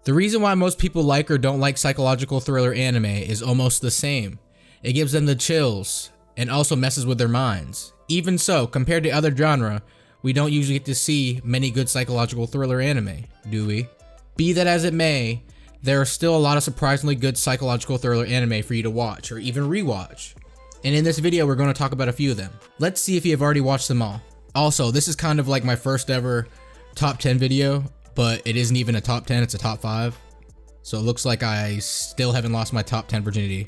The reason why most people like or don't like psychological thriller anime is almost the same. It gives them the chills and also messes with their minds. Even so, compared to other genre, we don't usually get to see many good psychological thriller anime, do we? Be that as it may, there are still a lot of surprisingly good psychological thriller anime for you to watch or even rewatch. And in this video, we're going to talk about a few of them. Let's see if you have already watched them all. Also, this is kind of like my first ever top 10 video, but it isn't even a top 10, it's a top 5. So it looks like I still haven't lost my top 10 virginity.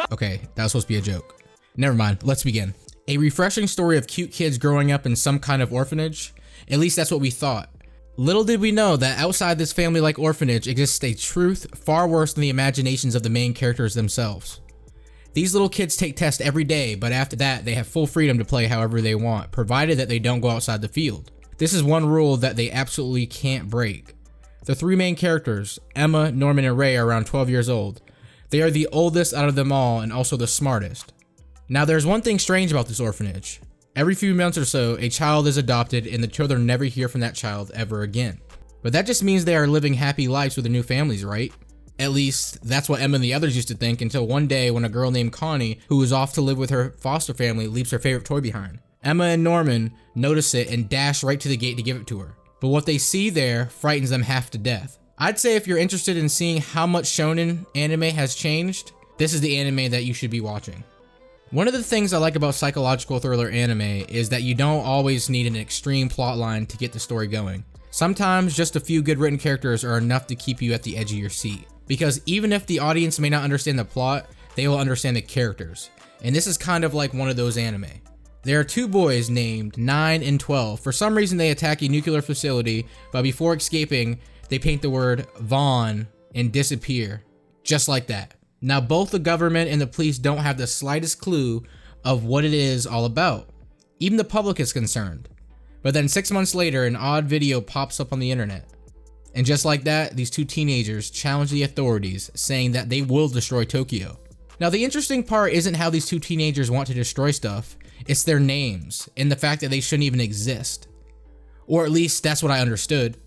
Okay, that was supposed to be a joke. Never mind, let's begin. A refreshing story of cute kids growing up in some kind of orphanage. At least that's what we thought. Little did we know that outside this family-like orphanage exists a truth far worse than the imaginations of the main characters themselves. These little kids take tests every day, but after that, they have full freedom to play however they want, provided that they don't go outside the field. This is one rule that they absolutely can't break. The three main characters, Emma, Norman, and Ray, are around 12 years old. They are the oldest out of them all and also the smartest. Now there's one thing strange about this orphanage. Every few months or so, a child is adopted and the children never hear from that child ever again. But that just means they are living happy lives with their new families, right? At least, that's what Emma and the others used to think until one day when a girl named Connie, who was off to live with her foster family, leaves her favorite toy behind. Emma and Norman notice it and dash right to the gate to give it to her. But what they see there frightens them half to death. I'd say if you're interested in seeing how much shonen anime has changed, this is the anime that you should be watching. One of the things I like about psychological thriller anime is that you don't always need an extreme plot line to get the story going. Sometimes just a few good written characters are enough to keep you at the edge of your seat. Because even if the audience may not understand the plot, they will understand the characters. And this is kind of like one of those anime. There are two boys named 9 and 12. For some reason they attack a nuclear facility, but before escaping, they paint the word Vaughn and disappear. Just like that. Now both the government and the police don't have the slightest clue of what it is all about. Even the public is concerned. But then 6 months later, an odd video pops up on the internet. And just like that, these two teenagers challenge the authorities, saying that they will destroy Tokyo. Now the interesting part isn't how these two teenagers want to destroy stuff, it's their names, and the fact that they shouldn't even exist. Or at least that's what I understood.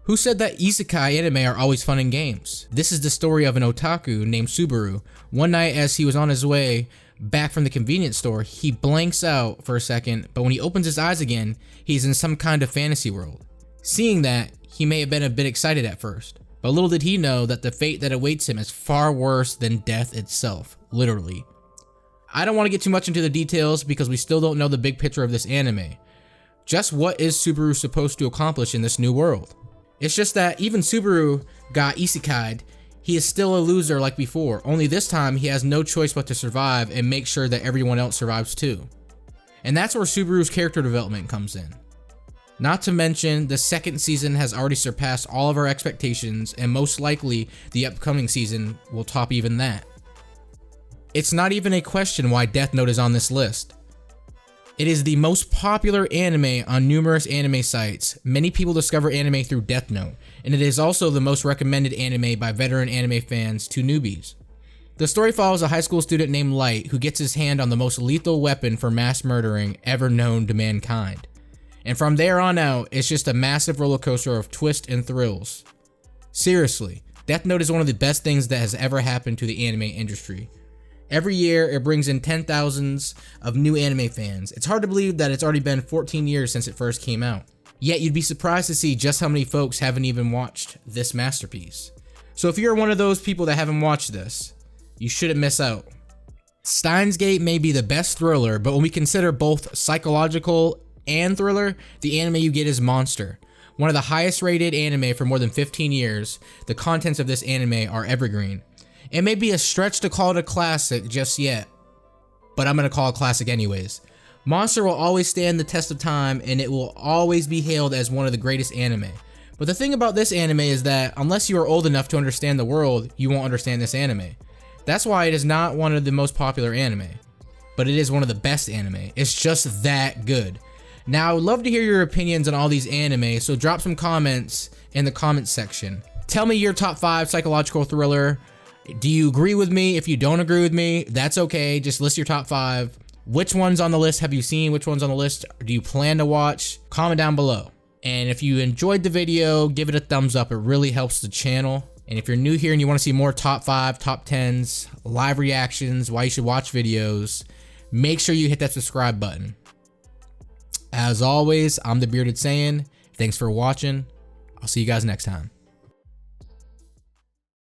Who said that isekai anime are always fun in games? This is the story of an otaku named Subaru. One night as he was on his way back from the convenience store, he blanks out for a second, but when he opens his eyes again, he's in some kind of fantasy world. Seeing that, he may have been a bit excited at first, but little did he know that the fate that awaits him is far worse than death itself, literally. I don't want to get too much into the details because we still don't know the big picture of this anime. Just what is Subaru supposed to accomplish in this new world? It's just that even Subaru got isekai'd, he is still a loser like before, only this time he has no choice but to survive and make sure that everyone else survives too. And that's where Subaru's character development comes in. Not to mention, the second season has already surpassed all of our expectations, and most likely, the upcoming season will top even that. It's not even a question why Death Note is on this list. It is the most popular anime on numerous anime sites. Many people discover anime through Death Note, and it is also the most recommended anime by veteran anime fans to newbies. The story follows a high school student named Light who gets his hand on the most lethal weapon for mass murdering ever known to mankind. And from there on out, it's just a massive roller coaster of twists and thrills. Seriously, Death Note is one of the best things that has ever happened to the anime industry. Every year, it brings in 10,000s of new anime fans. It's hard to believe that it's already been 14 years since it first came out. Yet you'd be surprised to see just how many folks haven't even watched this masterpiece. So if you're one of those people that haven't watched this, you shouldn't miss out. Steins Gate may be the best thriller, but when we consider both psychological and thriller, the anime you get is Monster. One of the highest rated anime for more than 15 years, the contents of this anime are evergreen. It may be a stretch to call it a classic just yet, but I'm gonna call it classic anyways. Monster will always stand the test of time and it will always be hailed as one of the greatest anime. But the thing about this anime is that unless you are old enough to understand the world, you won't understand this anime. That's why it is not one of the most popular anime, but it is one of the best anime. It's just that good. Now, I would love to hear your opinions on all these anime, so drop some comments in the comments section. Tell me your top 5 psychological thriller. Do you agree with me? If you don't agree with me, that's okay. Just list your top 5. Which ones on the list have you seen? Which ones on the list do you plan to watch? Comment down below. And if you enjoyed the video, give it a thumbs up. It really helps the channel. And if you're new here and you want to see more top 5, top 10s, live reactions, why you should watch videos, make sure you hit that subscribe button. As always, I'm the Bearded Saiyan. Thanks for watching. I'll see you guys next time.